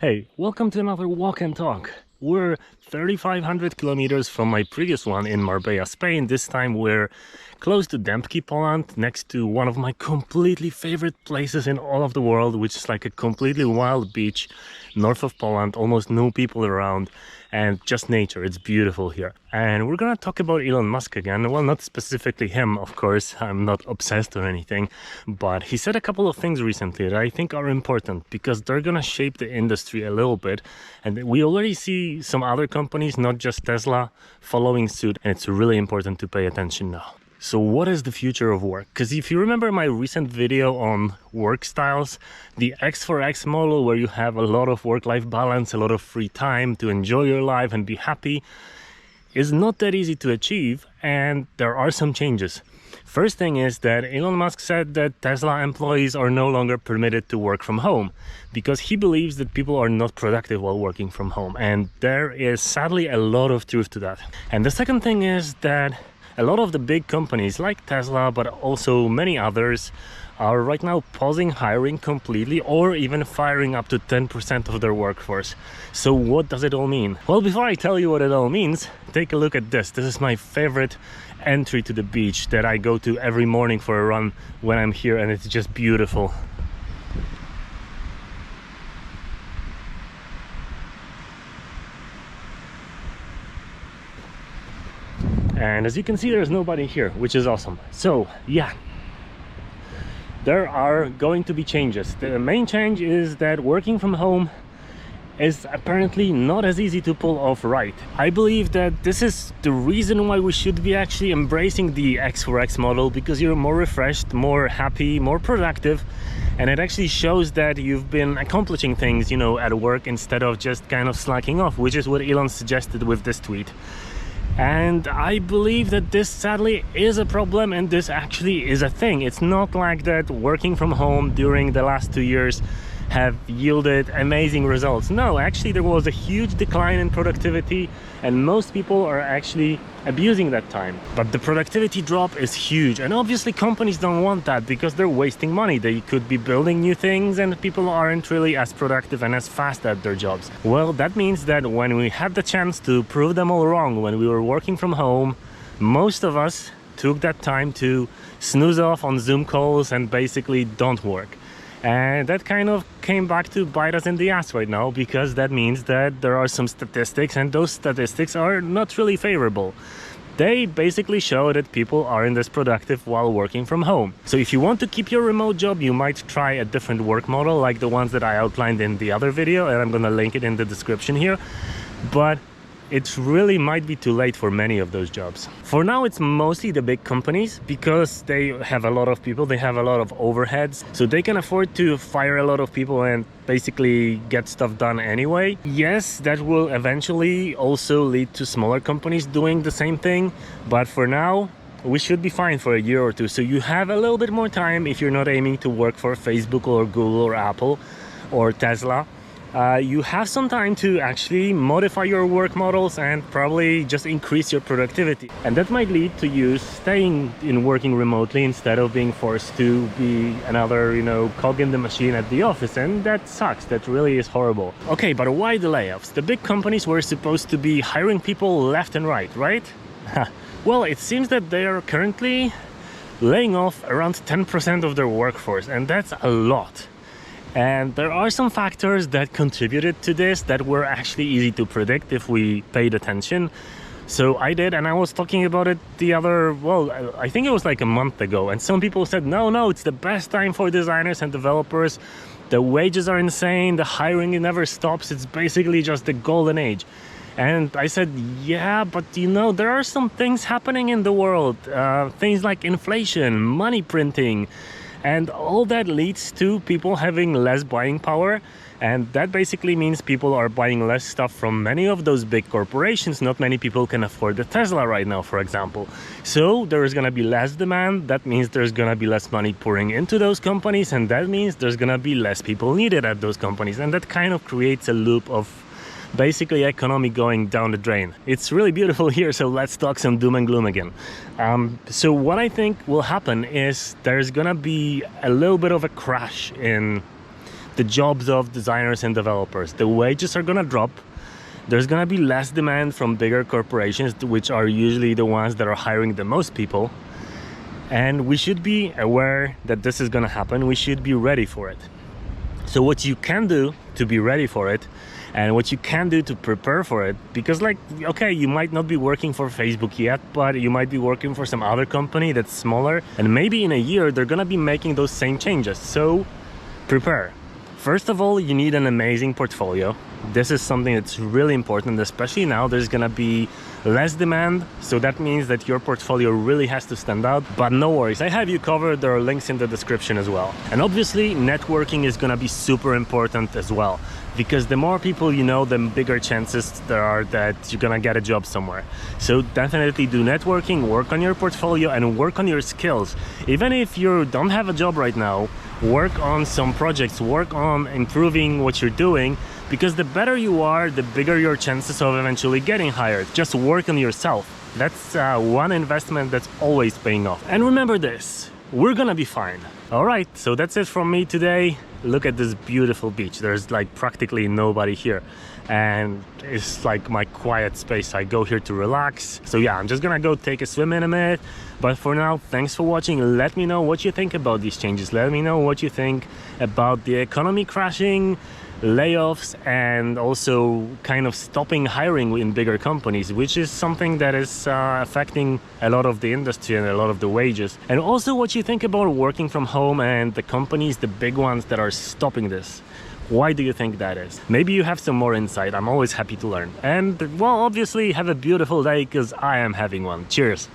Hey, welcome to another walk and talk. We're 3,500 kilometers from my previous one in Marbella, Spain. This time we're close to Dębki, Poland, next to one of my completely favorite places in all of the world, which is like a completely wild beach north of Poland, almost no people around, and just nature. It's beautiful here. And we're gonna talk about Elon Musk again. Well, not specifically him, of course. I'm not obsessed or anything, but he said a couple of things recently that I think are important because they're gonna shape the industry a little bit. And we already see some other companies, not just Tesla, following suit, and it's really important to pay attention now. So what is the future of work? Because if you remember my recent video on work styles, the X4X model where you have a lot of work-life balance, a lot of free time to enjoy your life and be happy, is not that easy to achieve, and there are some changes. First thing is that Elon Musk said that Tesla employees are no longer permitted to work from home because he believes that people are not productive while working from home, and there is sadly a lot of truth to that. And the second thing is that a lot of the big companies like Tesla, but also many others, are right now pausing hiring completely or even firing up to 10% of their workforce. So what does it all mean? Well, before I tell you what it all means, take a look at this. This is my favorite entry to the beach that I go to every morning for a run when I'm here, and it's just beautiful. And as you can see, there's nobody here, which is awesome. So yeah, there are going to be changes. The main change is that working from home is apparently not as easy to pull off right. I believe that this is the reason why we should be actually embracing the X4X model, because you're more refreshed, more happy, more productive, and it actually shows that you've been accomplishing things, you know, at work instead of just kind of slacking off, which is what Elon suggested with this tweet. And I believe that this sadly is a problem, and this actually is a thing. It's not like that working from home during the last 2 years have yielded amazing results. No, actually there was a huge decline in productivity, and most people are actually abusing that time. But the productivity drop is huge, and obviously companies don't want that because they're wasting money. They could be building new things and people aren't really as productive and as fast at their jobs. Well, that means that when we had the chance to prove them all wrong when we were working from home, most of us took that time to snooze off on Zoom calls and basically don't work. And that kind of came back to bite us in the ass right now, because that means that there are some statistics, and those statistics are not really favorable. They basically show that people aren't as productive while working from home. So if you want to keep your remote job, you might try a different work model like the ones that I outlined in the other video, and I'm gonna link it in the description here. But it really might be too late for many of those jobs. For now, it's mostly the big companies because they have a lot of people, they have a lot of overheads, so they can afford to fire a lot of people and basically get stuff done anyway. Yes, that will eventually also lead to smaller companies doing the same thing, but for now, we should be fine for a year or two. So you have a little bit more time if you're not aiming to work for Facebook or Google or Apple or Tesla. You have some time to actually modify your work models and probably just increase your productivity. And that might lead to you staying in working remotely instead of being forced to be another, you know, cog in the machine at the office. And that sucks. That really is horrible. Okay, but why the layoffs? The big companies were supposed to be hiring people left and right? Well, it seems that they are currently laying off around 10% of their workforce, and that's a lot. And there are some factors that contributed to this that were actually easy to predict if we paid attention. So I did, and I was talking about it I think it was like a month ago, and some people said, no, it's the best time for designers and developers. The wages are insane, the hiring never stops, it's basically just the golden age. And I said, yeah, but you know, there are some things happening in the world, things like inflation, money printing, and all that leads to people having less buying power, and that basically means people are buying less stuff from many of those big corporations. Not many people can afford the Tesla right now, for example. So there is gonna be less demand. That means there's gonna be less money pouring into those companies, and that means there's gonna be less people needed at those companies, and that kind of creates a loop of basically economy going down the drain. It's really beautiful here, so let's talk some doom and gloom again. So what I think will happen is there's gonna be a little bit of a crash in the jobs of designers and developers. The wages are gonna drop. There's gonna be less demand from bigger corporations, which are usually the ones that are hiring the most people. And we should be aware that this is gonna happen. We should be ready for it. So what you can do to be ready for it, and what you can do to prepare for it, because like, okay, you might not be working for Facebook yet, but you might be working for some other company that's smaller, and maybe in a year they're gonna be making those same changes. So prepare. First of all, you need an amazing portfolio. This is something that's really important, especially now there's gonna be less demand, so that means that your portfolio really has to stand out. But no worries, I have you covered. There are links in the description as well. And obviously networking is gonna be super important as well, because the more people you know, the bigger chances there are that you're gonna get a job somewhere. So definitely do networking, work on your portfolio, and work on your skills. Even if you don't have a job right now, work on some projects, work on improving what you're doing, because the better you are, the bigger your chances of eventually getting hired. Just work on yourself. That's one investment that's always paying off. And remember this, we're gonna be fine. All right, so that's it from me today. Look at this beautiful beach. There's like practically nobody here, and it's like my quiet space. I go here to relax. So yeah, I'm just gonna go take a swim in a minute. But for now, thanks for watching. Let me know what you think about these changes. Let me know what you think about the economy crashing, layoffs, and also kind of stopping hiring in bigger companies, which is something that is affecting a lot of the industry and a lot of the wages. And also what you think about working from home and the companies, the big ones that are stopping this. Why do you think that is? Maybe you have some more insight. I'm always happy to learn. And well, obviously have a beautiful day, because I am having one. Cheers.